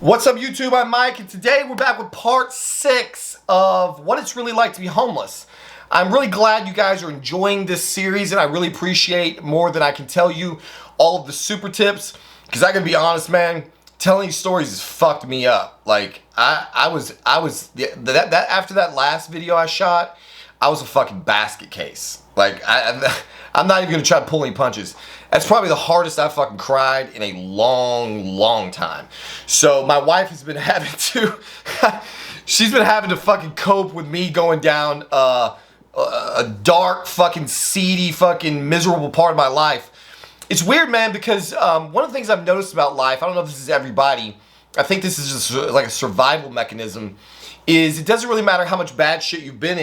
What's up, YouTube? I'm Mike, and today we're back with part 6 of what it's really like to be homeless. I'm really glad you guys are enjoying this series, and I really appreciate more than I can tell you all of the super tips, because I gotta be honest, man, telling these stories has fucked me up. Like, after that last video I shot, I was a fucking basket case. Like, I'm not even gonna try to pull any punches. That's probably the hardest I've fucking cried in a long time. So my wife has been having to, she's been having to fucking cope with me going down a dark, fucking seedy, fucking miserable part of my life. It's weird, man, because one of the things I've noticed about life, I don't know if this is everybody, I think this is just like a survival mechanism, is it doesn't really matter how much bad shit you've been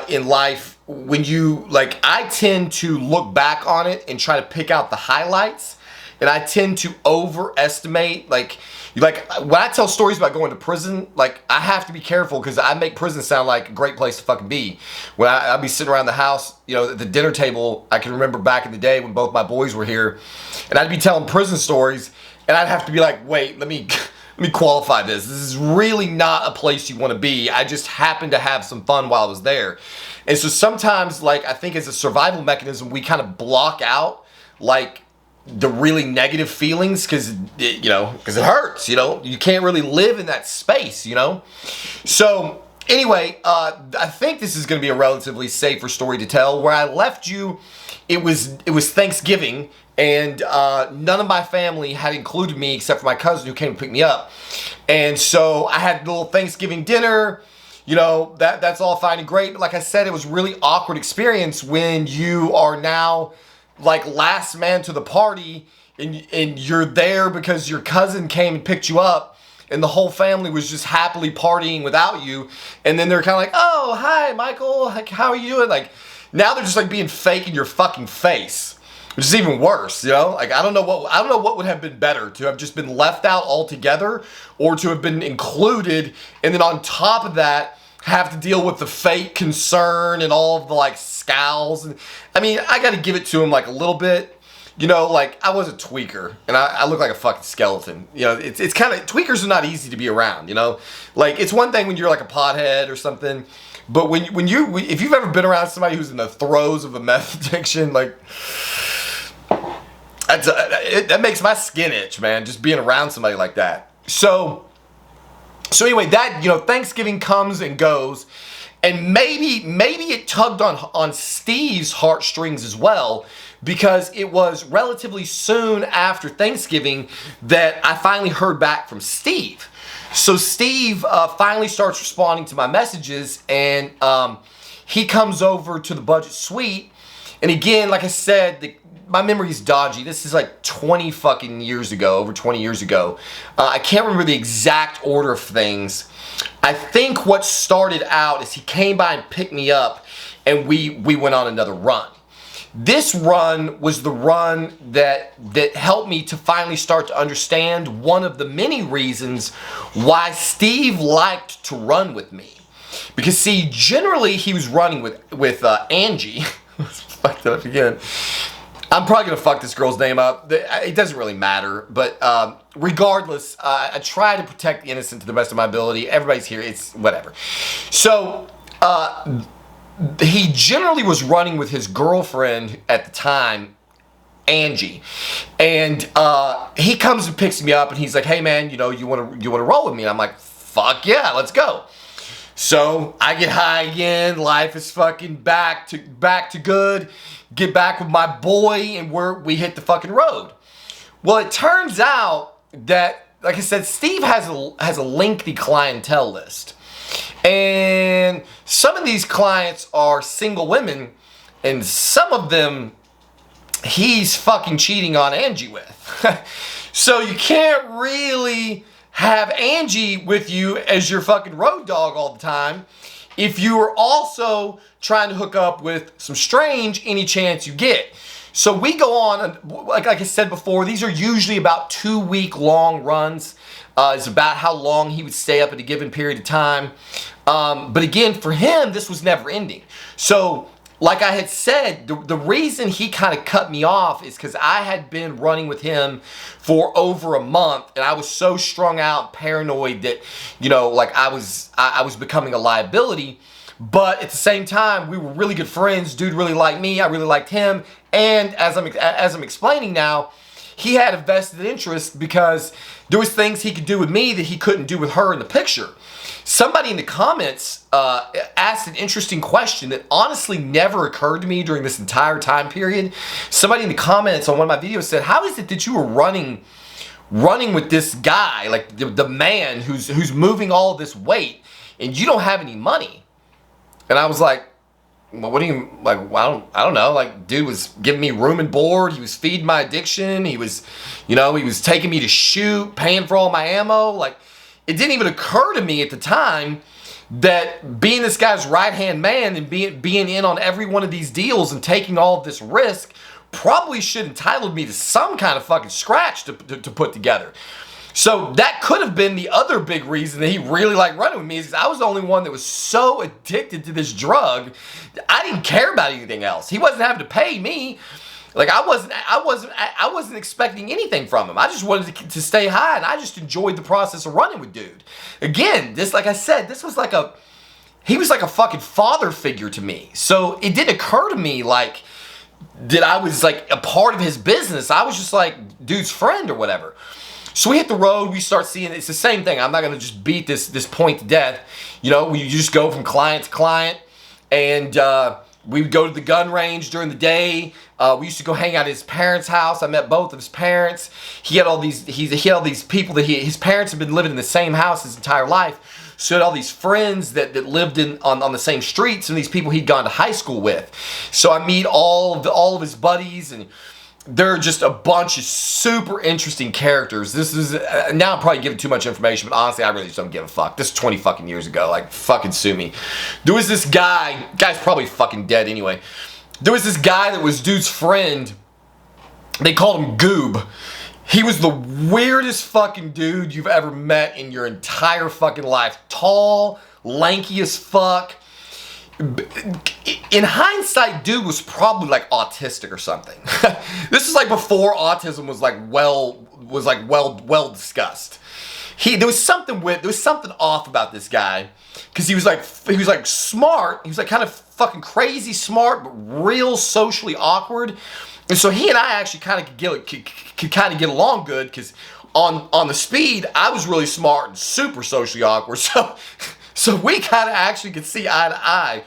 in life. When you, like, I tend to look back on it and try to pick out the highlights, and I tend to overestimate, like when I tell stories about going to prison, like, I have to be careful because I make prison sound like a great place to fucking be. When I'd be sitting around the house, you know, at the dinner table, I can remember back in the day when both my boys were here, and I'd be telling prison stories, and I'd have to be like, wait, let me qualify this. This is really not a place you want to be. I just happened to have some fun while I was there. And so sometimes, like, I think as a survival mechanism, we kind of block out, like, the really negative feelings because it hurts, you know? You can't really live in that space, you know? So, anyway, I think this is going to be a relatively safer story to tell. Where I left you, it was Thanksgiving, and none of my family had included me except for my cousin who came to pick me up. And so I had a little Thanksgiving dinner. You know, that's all fine and great. But like I said, it was a really awkward experience when you are now like last man to the party, and you're there because your cousin came and picked you up, and the whole family was just happily partying without you. And then they're kind of like, oh, hi, Michael. Like, how are you doing? Like, now they're just like being fake in your fucking face. Which is even worse, you know? Like, I don't know what would have been better, to have just been left out altogether, or to have been included, and then on top of that, have to deal with the fake concern and all of the, like, scowls. And I mean, I gotta give it to him, like, a little bit. You know, like, I was a tweaker, and I look like a fucking skeleton. You know, it's kind of, tweakers are not easy to be around, you know? Like, it's one thing when you're like a pothead or something, but if you've ever been around somebody who's in the throes of a meth addiction, like, that makes my skin itch, man, just being around somebody like that. So anyway, that, you know, Thanksgiving comes and goes, and maybe it tugged on Steve's heartstrings as well, because it was relatively soon after Thanksgiving that I finally heard back from Steve. So Steve finally starts responding to my messages, and he comes over to the Budget Suite. And again, like I said, my memory is dodgy. This is like 20 fucking years ago, over 20 years ago. I can't remember the exact order of things. I think what started out is he came by and picked me up, and we went on another run. This run was the run that helped me to finally start to understand one of the many reasons why Steve liked to run with me. Because, see, generally he was running with Angie. Fucked it up again. I'm probably going to fuck this girl's name up. It doesn't really matter. But regardless, I try to protect the innocent to the best of my ability. Everybody's here. It's whatever. So he generally was running with his girlfriend at the time, Angie. And he comes and picks me up, and he's like, hey, man, you know, you want to roll with me? And I'm like, fuck yeah, let's go. So I get high again. Life is fucking back to good. Get back with my boy, and we hit the fucking road. Well, it turns out that, like I said, Steve has a lengthy clientele list, and some of these clients are single women, and some of them he's fucking cheating on Angie with. So you can't really have Angie with you as your fucking road dog all the time if you are also trying to hook up with some strange any chance you get. So we go on, like I said before, these are usually about 2-week long runs. It's about how long he would stay up at a given period of time. But again, for him, this was never ending. So like I had said, the reason he kind of cut me off is because I had been running with him for over a month, and I was so strung out, paranoid that, you know, like I was becoming a liability. But at the same time, we were really good friends. Dude really liked me. I really liked him. And as I'm explaining now, he had a vested interest because there was things he could do with me that he couldn't do with her in the picture. Somebody in the comments asked an interesting question that honestly never occurred to me during this entire time period. Somebody in the comments on one of my videos said, how is it that you were running with this guy, like the man who's moving all this weight, and you don't have any money? And I was like, well, what do you, like, I don't know. Like, dude was giving me room and board. He was feeding my addiction. He was, you know, he was taking me to shoot, paying for all my ammo. Like, it didn't even occur to me at the time that being this guy's right-hand man and being in on every one of these deals and taking all of this risk probably should entitle me to some kind of fucking scratch to put together. So that could have been the other big reason that he really liked running with me, is I was the only one that was so addicted to this drug, I didn't care about anything else. He wasn't having to pay me. Like I wasn't expecting anything from him. I just wanted to stay high, and I just enjoyed the process of running with dude. Again, this, like I said, this was like he was like a fucking father figure to me. So it didn't occur to me like that I was like a part of his business. I was just like dude's friend or whatever. So we hit the road, we start seeing, it's the same thing. I'm not going to just beat this point to death. You know, we just go from client to client, and we would go to the gun range during the day. We used to go hang out at his parents' house. I met both of his parents. He had all these, he had all these people that his parents had been living in the same house his entire life. So he had all these friends that lived on the same streets, and these people he'd gone to high school with. So I meet all of his buddies, and they're just a bunch of super interesting characters. This is, now I'm probably giving too much information, but honestly, I really just don't give a fuck. This is 20 fucking years ago. Like, fucking sue me. There was this guy's probably fucking dead anyway. There was this guy that was dude's friend. They called him Goob. He was the weirdest fucking dude you've ever met in your entire fucking life. Tall, lanky as fuck. In hindsight, dude was probably like autistic or something. This is like before autism was like well discussed. There was something off about this guy, because he was like smart. He was like kind of fucking crazy smart, but real socially awkward. And so he and I actually kind of could kind of get along good, because on the speed I was really smart and super socially awkward. So we kind of actually could see eye to eye.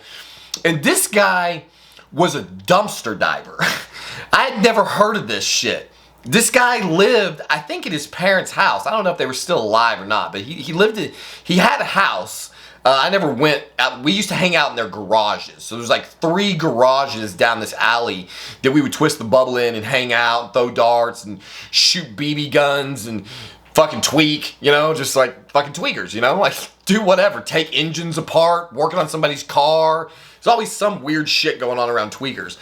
And this guy was a dumpster diver. I had never heard of this shit. This guy lived, I think, at his parents' house. I don't know if they were still alive or not, but he had a house. I never went out. We used to hang out in their garages. So there's like 3 garages down this alley that we would twist the bubble in and hang out, and throw darts and shoot BB guns and fucking tweak, you know, just like fucking tweakers, you know, like do whatever, take engines apart, working on somebody's car. There's always some weird shit going on around tweakers.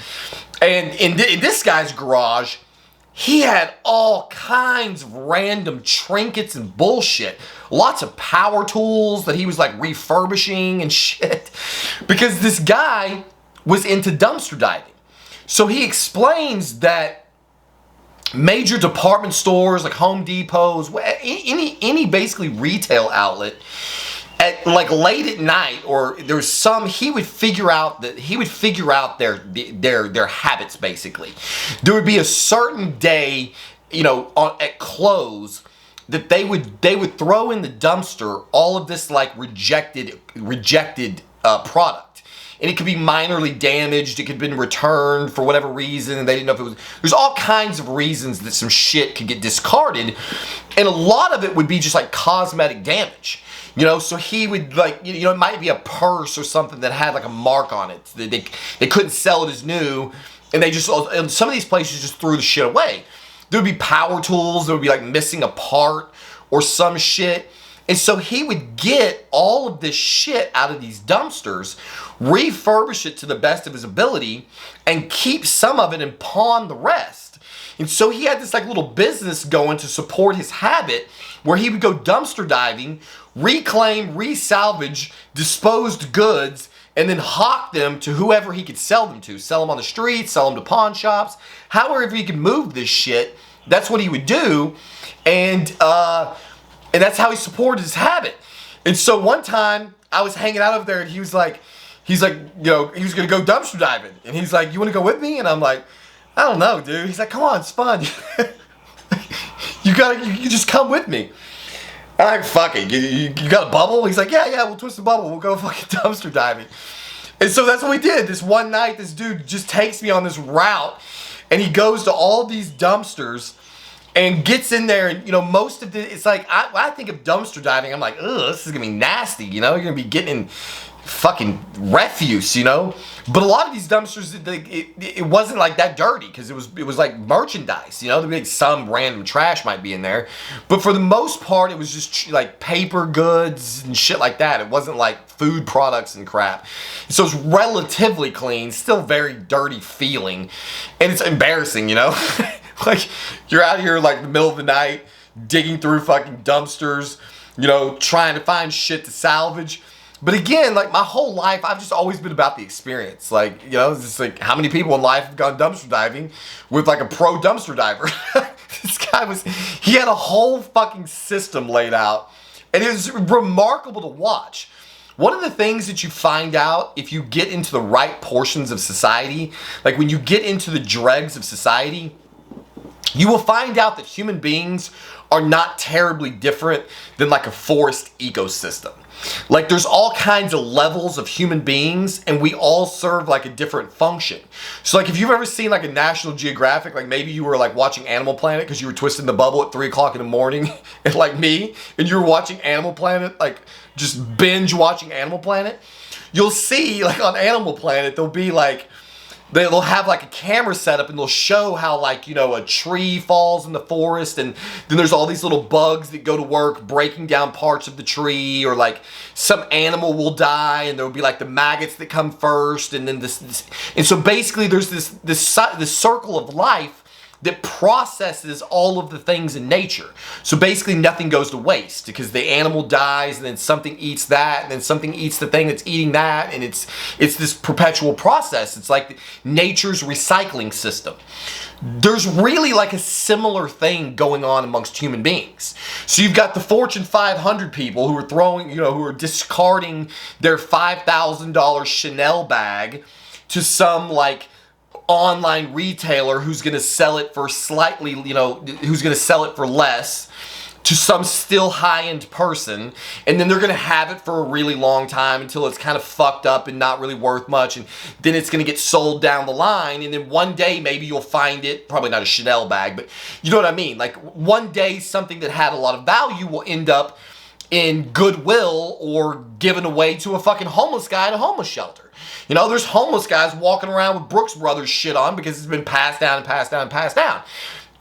And in this guy's garage, he had all kinds of random trinkets and bullshit. Lots of power tools that he was like refurbishing and shit, because this guy was into dumpster diving. So he explains that major department stores like Home Depots, any basically retail outlet, at like late at night, or there's some, he would figure out their habits. Basically, there would be a certain day, you know, at close, that they would throw in the dumpster all of this like rejected product. And it could be minorly damaged. It could have been returned for whatever reason, and they didn't know if it was. There's all kinds of reasons that some shit could get discarded, and a lot of it would be just like cosmetic damage. You know, so he would like, you know, it might be a purse or something that had like a mark on it. They couldn't sell it as new, and and some of these places just threw the shit away. There would be power tools that would be like missing a part or some shit. And so he would get all of this shit out of these dumpsters, refurbish it to the best of his ability, and keep some of it and pawn the rest. And so he had this like little business going to support his habit, where he would go dumpster diving, reclaim, resalvage disposed goods, and then hawk them to whoever he could sell them to. Sell them on the streets, sell them to pawn shops, however he could move this shit. That's what he would do, and that's how he supported his habit. And so one time I was hanging out over there, and he's like, you know, he was gonna go dumpster diving, and he's like, you want to go with me? And I'm like, I don't know, dude. He's like, come on, it's fun. you just come with me. I'm like, fuck it. You got a bubble? He's like, yeah, we'll twist the bubble. We'll go fucking dumpster diving. And so that's what we did. This one night, this dude just takes me on this route, and he goes to all these dumpsters and gets in there, and, you know, most of it's like, I think of dumpster diving, I'm like, ugh, this is gonna be nasty, you know? You're gonna be getting in fucking refuse, you know? But a lot of these dumpsters, it wasn't like that dirty, because it was like merchandise, you know? Like some random trash might be in there, but for the most part, it was just like paper goods and shit like that. It wasn't like food products and crap. So it's relatively clean, still very dirty feeling, and it's embarrassing, you know? Like, you're out here like the middle of the night, digging through fucking dumpsters, you know, trying to find shit to salvage. But again, like my whole life, I've just always been about the experience. Like, you know, it's just like how many people in life have gone dumpster diving with like a pro dumpster diver? This guy he had a whole fucking system laid out, and it was remarkable to watch. One of the things that you find out if you get into the right portions of society, like when you get into the dregs of society, you will find out that human beings are not terribly different than like a forest ecosystem. Like there's all kinds of levels of human beings, and we all serve like a different function. So like if you've ever seen like a National Geographic, like maybe you were like watching Animal Planet because you were twisting the bubble at 3 o'clock in the morning, and like me, and you were watching Animal Planet, like just binge watching Animal Planet, you'll see like on Animal Planet, there'll be like, they'll have like a camera set up, and they'll show how like, you know, a tree falls in the forest, and then there's all these little bugs that go to work breaking down parts of the tree, or like some animal will die, and there'll be like the maggots that come first, and then this. And so basically there's this circle of life that processes all of the things in nature. So basically nothing goes to waste, because the animal dies, and then something eats that, and then something eats the thing that's eating that, and it's this perpetual process. It's like nature's recycling system. There's really like a similar thing going on amongst human beings. So you've got the Fortune 500 people who are throwing, you know, who are discarding their $5,000 Chanel bag to some like online retailer who's going to sell it for slightly, you know, who's going to sell it for less to some still high-end person, and then they're going to have it for a really long time until it's kind of fucked up and not really worth much, and then it's going to get sold down the line, and then one day maybe you'll find it, probably not a Chanel bag, but you know what I mean, like one day something that had a lot of value will end up in Goodwill or given away to a fucking homeless guy at a homeless shelter. You know, there's homeless guys walking around with Brooks Brothers shit on because it's been passed down and passed down and passed down.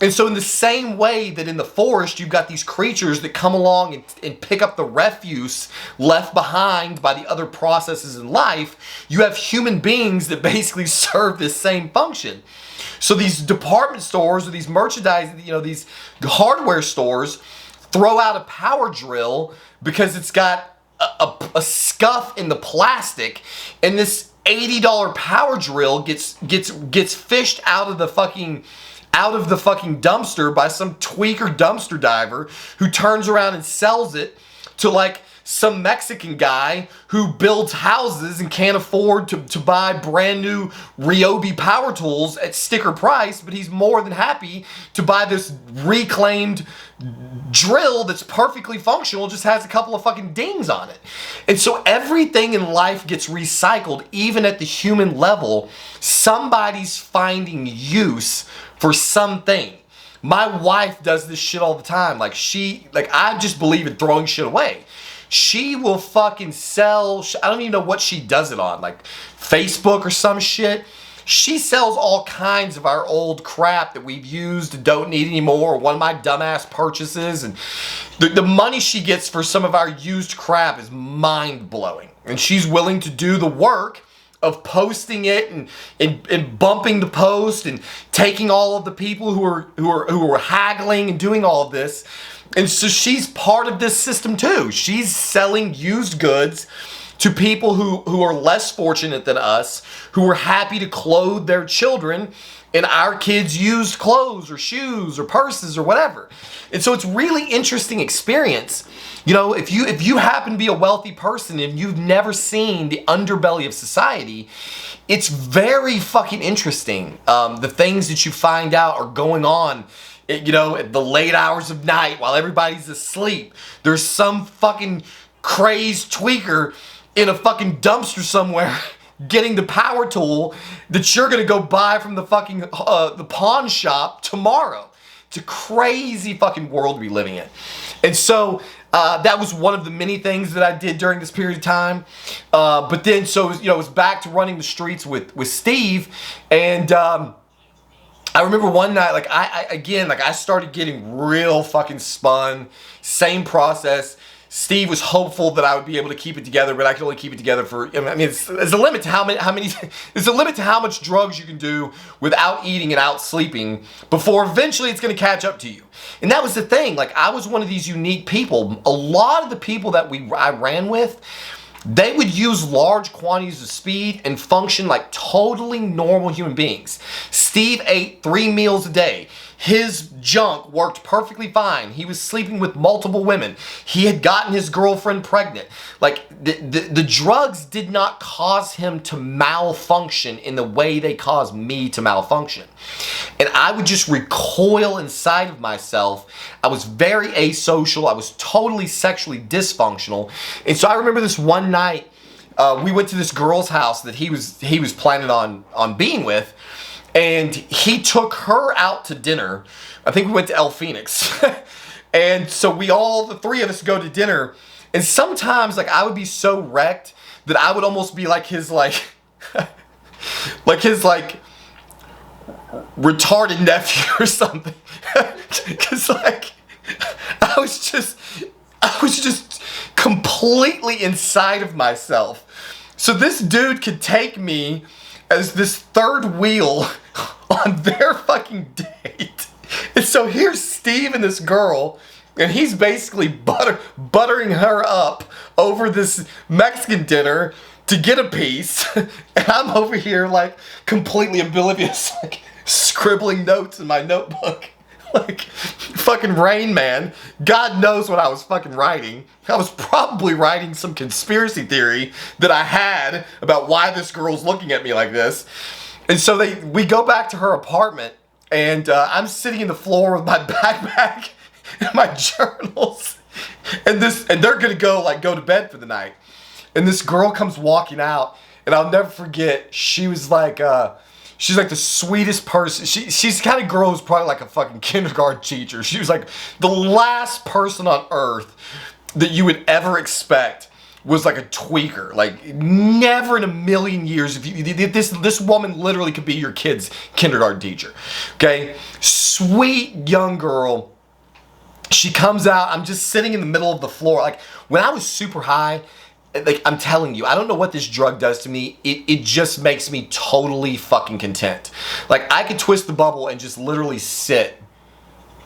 And so in the same way that in the forest, you've got these creatures that come along and pick up the refuse left behind by the other processes in life, you have human beings that basically serve this same function. So these department stores or these merchandise, you know, these hardware stores throw out a power drill because it's got a scuff in the plastic, and this $80 power drill gets fished out of the fucking dumpster by some tweaker dumpster diver who turns around and sells it to like some Mexican guy who builds houses and can't afford to buy brand new Ryobi power tools at sticker price, but he's more than happy to buy this reclaimed drill that's perfectly functional, just has a couple of fucking dings on it. And so everything in life gets recycled, even at the human level. Somebody's finding use for something. My wife does this shit all the time. I just believe in throwing shit away. She will fucking sell, I don't even know what she does it on, like Facebook or some shit. She sells all kinds of our old crap that we've used and don't need anymore, or one of my dumbass purchases. And the money she gets for some of our used crap is mind-blowing. And she's willing to do the work of posting it and bumping the post and taking all of the people who are haggling and doing all of this. And so she's part of this system too. She's selling used goods to people who are less fortunate than us, who are happy to clothe their children in our kids' used clothes or shoes or purses or whatever. And so it's really interesting experience. You know, if you happen to be a wealthy person and you've never seen the underbelly of society, it's very fucking interesting. The things that you find out are going on, you know, at the late hours of night while everybody's asleep. There's some fucking crazed tweaker in a fucking dumpster somewhere getting the power tool that you're gonna go buy from the fucking the pawn shop tomorrow. It's a crazy fucking world to be living in. And so that was one of the many things that I did during this period of time. But then, so, you know, it was back to running the streets with Steve. And I remember one night, like, I started getting real fucking spun. Same process. Steve was hopeful that I would be able to keep it together, but I could only keep it together for, I mean, there's a limit to how many, there's a limit to how much drugs you can do without eating and out sleeping before eventually it's going to catch up to you. And that was the thing. Like, I was one of these unique people. A lot of the people that I ran with, they would use large quantities of speed and function like totally normal human beings. Steve ate 3 meals a day. His junk worked perfectly fine. He was sleeping with multiple women. He had gotten his girlfriend pregnant. Like, the drugs did not cause him to malfunction in the way they caused me to malfunction. And I would just recoil inside of myself. I was very asocial. I was totally sexually dysfunctional. And so I remember this one night, we went to this girl's house that he was planning on being with. And he took her out to dinner. I think we went to El Phoenix. And so the 3 of us go to dinner. And sometimes, like, I would be so wrecked that I would almost be like his, like, like his, like, retarded nephew or something. Because, like, I was just completely inside of myself. So this dude could take me as this third wheel on their fucking date. And so here's Steve and this girl, and he's basically buttering her up over this Mexican dinner to get a piece. And I'm over here, like, completely oblivious, like, scribbling notes in my notebook. Like, fucking Rain Man. God knows what I was fucking writing. I was probably writing some conspiracy theory that I had about why this girl's looking at me like this. And so we go back to her apartment, and I'm sitting in the floor with my backpack and my journals. And they're gonna go to bed for the night. And this girl comes walking out, and I'll never forget, she was like, she's like the sweetest person. She's the kind of girl who's probably like a fucking kindergarten teacher. She was like the last person on earth that you would ever expect was like a tweaker. Like, never in a million years. This woman literally could be your kid's kindergarten teacher. Okay? Sweet young girl. She comes out. I'm just sitting in the middle of the floor. Like, when I was super high, like, I'm telling you, I don't know what this drug does to me. It just makes me totally fucking content. Like, I could twist the bubble and just literally sit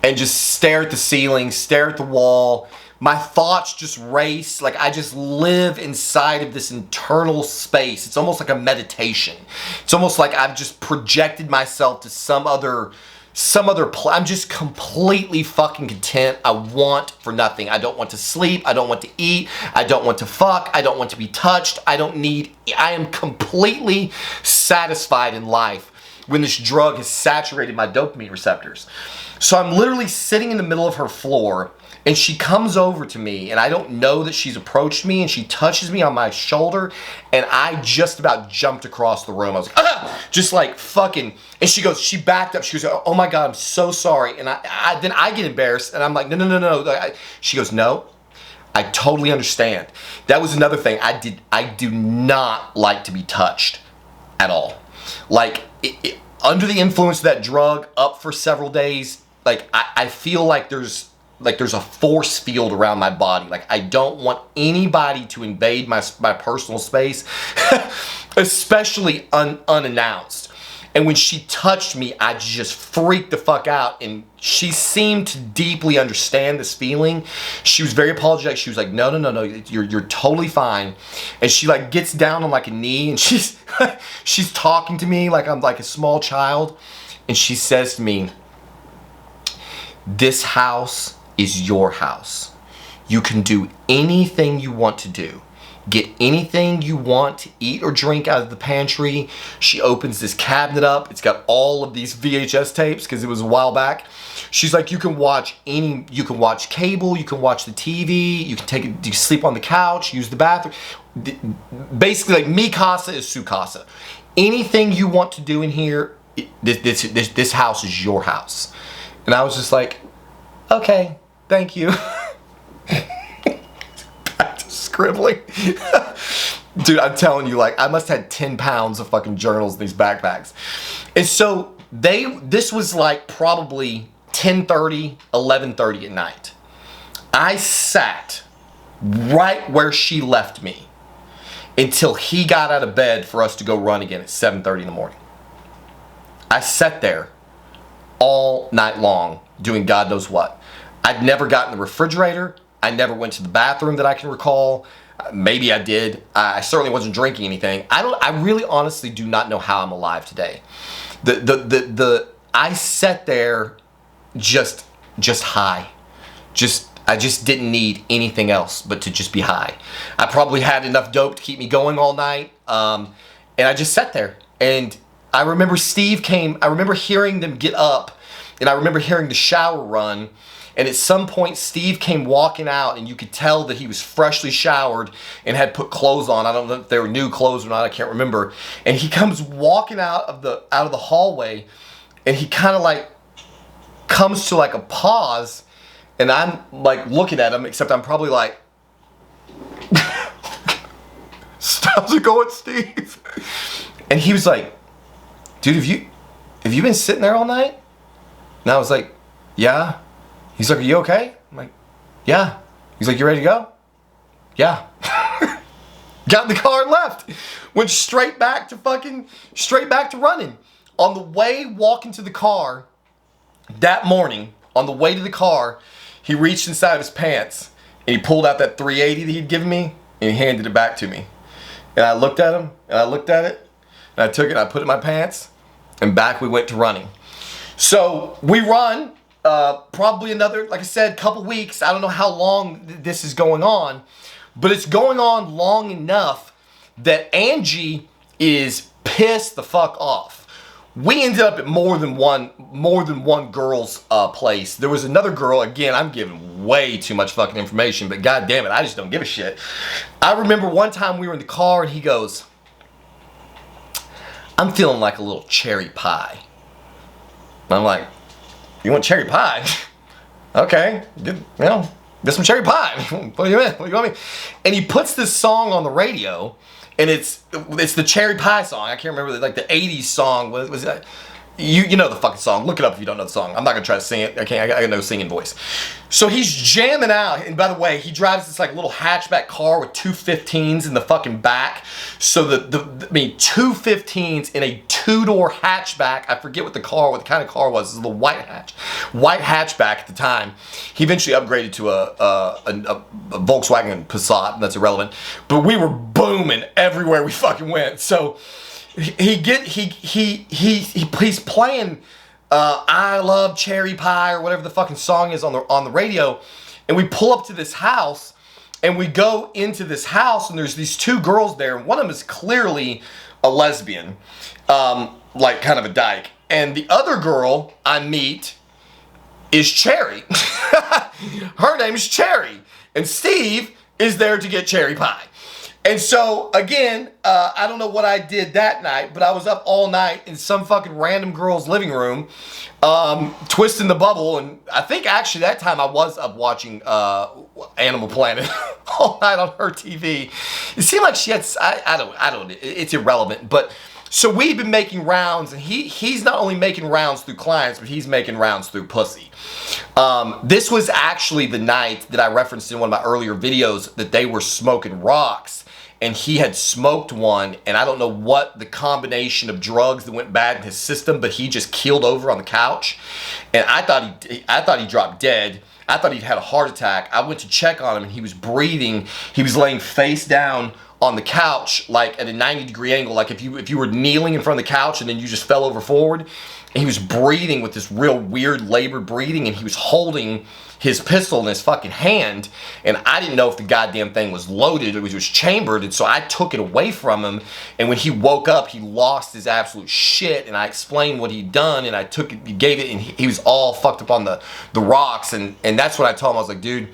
and just stare at the ceiling, stare at the wall. My thoughts just race. Like, I just live inside of this internal space. It's almost like a meditation. It's almost like I've just projected myself to some other I'm just completely fucking content. I want for nothing. I don't want to sleep. I don't want to eat. I don't want to fuck. I don't want to be touched. I am completely satisfied in life when this drug has saturated my dopamine receptors. So I'm literally sitting in the middle of her floor, and she comes over to me, and I don't know that she's approached me, and she touches me on my shoulder, and I just about jumped across the room. I was like, ah! Just like fucking, and she backed up. She goes, oh my God, I'm so sorry. And then I get embarrassed, and I'm like, no. She goes, no, I totally understand. That was another thing. I do not like to be touched at all. Like, under the influence of that drug, up for several days, like, I feel like there's a force field around my body. Like, I don't want anybody to invade my personal space, especially unannounced. And when she touched me, I just freaked the fuck out. And she seemed to deeply understand this feeling. She was very apologetic. She was like, no, you're totally fine. And she like gets down on like a knee and she's she's talking to me like I'm like a small child. And she says to me, this house is your house. You can do anything you want to do. Get anything you want to eat or drink out of the pantry. She opens this cabinet up. It's got all of these VHS tapes because it was a while back. She's like, you can watch cable, you can watch the TV, you can sleep on the couch, use the bathroom. Basically, like, mi casa is su casa. Anything you want to do in here, this house is your house. And I was just like, okay, thank you. Back to scribbling. Dude, I'm telling you, like, I must have had 10 pounds of fucking journals in these backpacks. And so this was like probably 10:30, 11:30 at night. I sat right where she left me until he got out of bed for us to go run again at 7:30 in the morning. I sat there all night long doing God knows what. I'd never gotten the refrigerator. I never went to the bathroom that I can recall. Maybe I did. I certainly wasn't drinking anything. I really honestly do not know how I'm alive today. I sat there just high. I just didn't need anything else but to just be high. I probably had enough dope to keep me going all night. And I just sat there. And I remember Steve came. I remember hearing them get up. And I remember hearing the shower run. And at some point, Steve came walking out, and you could tell that he was freshly showered and had put clothes on. I don't know if they were new clothes or not. I can't remember. And he comes walking out of the hallway, and he kind of like comes to like a pause, and I'm like looking at him, except I'm probably like, how's it going, Steve? And he was like, dude, have you been sitting there all night? And I was like, yeah. He's like, are you okay? I'm like, yeah. He's like, you ready to go? Yeah. Got in the car and left. Went straight back to running. On the way walking to the car that morning, on the way to the car, he reached inside of his pants and he pulled out that 380 that he'd given me and he handed it back to me. And I looked at him and I looked at it and I took it and I put it in my pants and back we went to running. So we run. Probably another, like I said, couple weeks. I don't know how long this is going on, but it's going on long enough that Angie is pissed the fuck off. We ended up at more than one girl's place. There was another girl. Again, I'm giving way too much fucking information, but god damn it, I just don't give a shit. I remember one time we were in the car and he goes, I'm feeling like a little cherry pie. And I'm like, you want cherry pie? Okay, get some cherry pie. What do you mean? What do you want me? And he puts this song on the radio, and it's the cherry pie song. I can't remember like the '80s song. What was that? You know the fucking song. Look it up if you don't know the song. I'm not gonna try to sing it. I can't. I got no singing voice. So he's jamming out. And by the way, he drives this like little hatchback car with two 15s in the fucking back. So two 15s in a two-door hatchback. I forget what the kind of car was. It was a little white hatchback at the time. He eventually upgraded to a Volkswagen Passat. That's irrelevant. But we were booming everywhere we fucking went. So he's playing I Love Cherry Pie or whatever the fucking song is on the radio, and we pull up to this house and we go into this house and there's these two girls there, and one of them is clearly a lesbian, like kind of a dyke, and the other girl I meet is Cherry. Her name is Cherry, and Steve is there to get cherry pie. And so, again, I don't know what I did that night, but I was up all night in some fucking random girl's living room, twisting the bubble. And I think actually that time I was up watching Animal Planet all night on her TV. It seemed like she had, I don't, it's irrelevant. But So we've been making rounds, and he's not only making rounds through clients, but he's making rounds through pussy. This was actually the night that I referenced in one of my earlier videos that they were smoking rocks, and he had smoked one, and I don't know what the combination of drugs that went bad in his system, but he just keeled over on the couch, and I thought he dropped dead. I thought he'd had a heart attack. I went to check on him, and he was breathing. He was laying face down on the couch, like at a 90-degree angle, like if you were kneeling in front of the couch and then you just fell over forward. And he was breathing with this real weird labored breathing, and he was holding his pistol in his fucking hand, and I didn't know if the goddamn thing was loaded or it was chambered, and so I took it away from him, and when he woke up, he lost his absolute shit, and I explained what he'd done, and I took it, gave it, and he was all fucked up on the rocks, and that's what I told him. I was like, dude,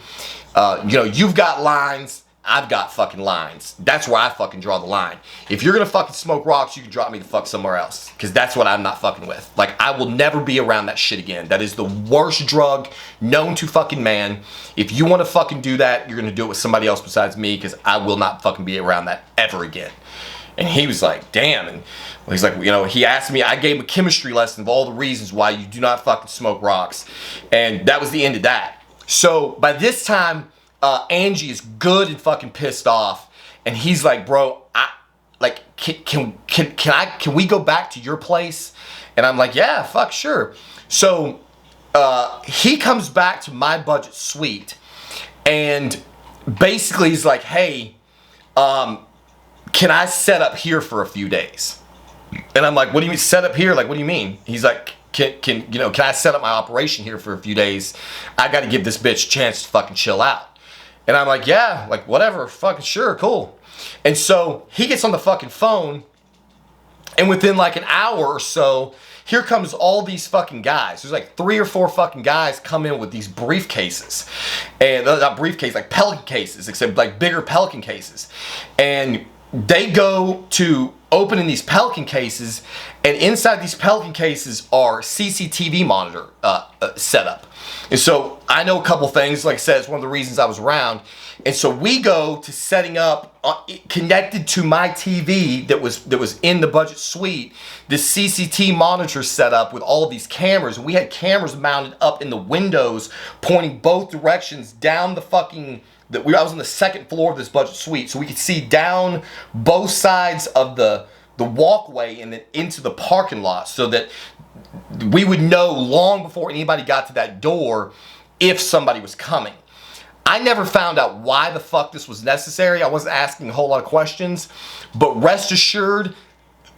you know, you've got lines, I've got fucking lines. That's where I fucking draw the line. If you're gonna fucking smoke rocks, you can drop me the fuck somewhere else. Because that's what I'm not fucking with. Like, I will never be around that shit again. That is the worst drug known to fucking man. If you want to fucking do that, you're gonna do it with somebody else besides me, because I will not fucking be around that ever again. And he was like, damn. And he's like, you know, he asked me, I gave him a chemistry lesson of all the reasons why you do not fucking smoke rocks. And that was the end of that. So by this time, Angie is good and fucking pissed off, and he's like, bro, can we go back to your place? And I'm like, yeah, fuck, sure. So he comes back to my budget suite, and basically he's like, hey, can I set up here for a few days? And I'm like, what do you mean set up here? Like, what do you mean? He's like, can I set up my operation here for a few days? I got to give this bitch a chance to fucking chill out. And I'm like, yeah, like whatever, fucking sure, cool. And so he gets on the fucking phone, and within like an hour or so, here comes all these fucking guys. There's like 3 or 4 fucking guys come in with these briefcases. And not briefcases, like Pelican cases, except like bigger Pelican cases. And they go to opening these Pelican cases, and inside these Pelican cases are CCTV monitor setup. And so I know a couple things. Like I said, it's one of the reasons I was around. And so we go to setting up connected to my TV that was in the budget suite, this CCTV monitor setup with all of these cameras. And we had cameras mounted up in the windows pointing both directions down the fucking... I was on the 2nd floor of this budget suite, so we could see down both sides of the walkway and then into the parking lot, so that we would know long before anybody got to that door if somebody was coming. I never found out why the fuck this was necessary. I wasn't asking a whole lot of questions, but rest assured,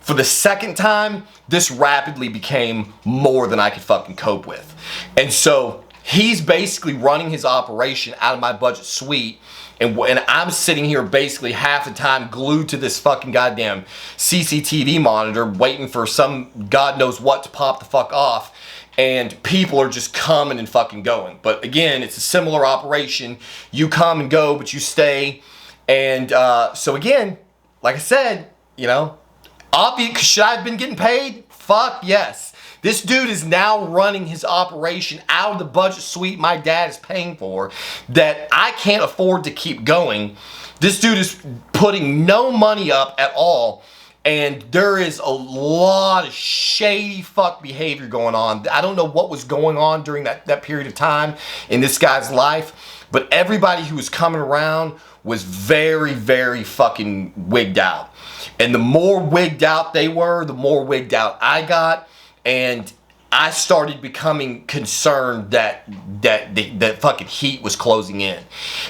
for the second time, this rapidly became more than I could fucking cope with. And so he's basically running his operation out of my budget suite, and I'm sitting here basically half the time glued to this fucking goddamn CCTV monitor waiting for some God knows what to pop the fuck off, and people are just coming and fucking going. But again, it's a similar operation. You come and go, but you stay. And so again, like I said, you know, obvious, should I have been getting paid? Fuck yes. This dude is now running his operation out of the budget suite my dad is paying for that I can't afford to keep going. This dude is putting no money up at all, and there is a lot of shady fuck behavior going on. I don't know what was going on during that period of time in this guy's life, but everybody who was coming around was very, very fucking wigged out. And the more wigged out they were, the more wigged out I got. And I started becoming concerned that the fucking heat was closing in.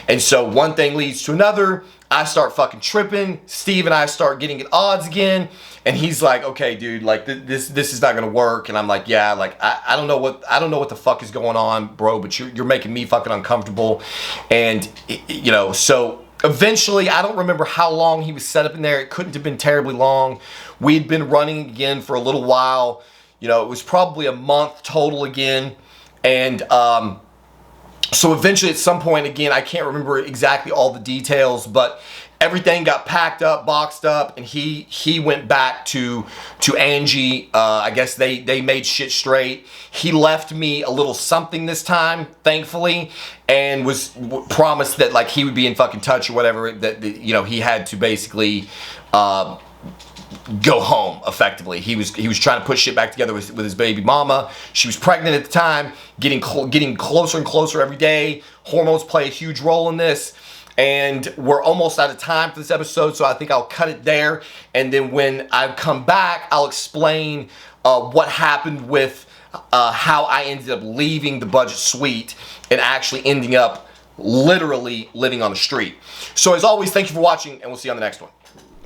And so one thing leads to another. I start fucking tripping. Steve and I start getting at odds again. And he's like, okay, dude, like this is not gonna work. And I'm like, yeah, like I don't know what the fuck is going on, bro, but you're making me fucking uncomfortable. And you know, so eventually, I don't remember how long he was set up in there. It couldn't have been terribly long. We'd been running again for a little while. You know, it was probably a month total again. And so eventually at some point, again, I can't remember exactly all the details, but everything got packed up, boxed up, and he went back to Angie. I guess they made shit straight. He left me a little something this time, thankfully, and was promised that like he would be in fucking touch or whatever, that you know, he had to basically go home effectively. He was trying to put shit back together with his baby mama. She was pregnant at the time, getting closer and closer every day. Hormones play a huge role in this. And we're almost out of time for this episode, so I think I'll cut it there. And then when I come back, I'll explain what happened with how I ended up leaving the budget suite and actually ending up literally living on the street. So as always, thank you for watching, and we'll see you on the next one.